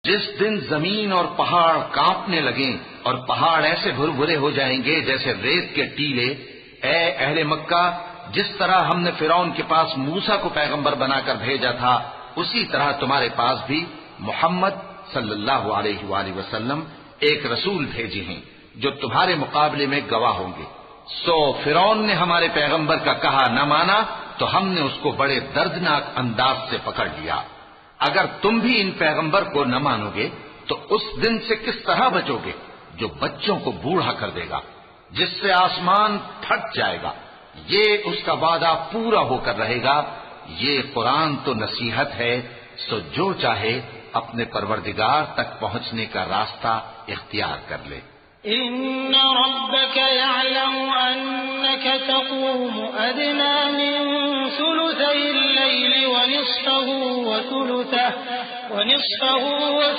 جس دن زمین اور پہاڑ کانپنے لگیں اور پہاڑ ایسے بھربھرے ہو جائیں گے جیسے ریت کے ٹیلے، اے اہل مکہ، جس طرح ہم نے فرعون کے پاس موسیٰ کو پیغمبر بنا کر بھیجا تھا، اسی طرح تمہارے پاس بھی محمد صلی اللہ علیہ وآلہ وسلم ایک رسول بھیجے ہیں جو تمہارے مقابلے میں گواہ ہوں گے۔ سو فرعون نے ہمارے پیغمبر کا کہا نہ مانا تو ہم نے اس کو بڑے دردناک انداز سے پکڑ لیا۔ اگر تم بھی ان پیغمبر کو نہ مانو گے تو اس دن سے کس طرح بچو گے جو بچوں کو بوڑھا کر دے گا، جس سے آسمان پھٹ جائے گا۔ یہ اس کا وعدہ پورا ہو کر رہے گا۔ یہ قرآن تو نصیحت ہے، سو جو چاہے اپنے پروردگار تک پہنچنے کا راستہ اختیار کر لے۔ إن ربك يعلم أنك تقوم أدنى من ثلثي الليل ونصفه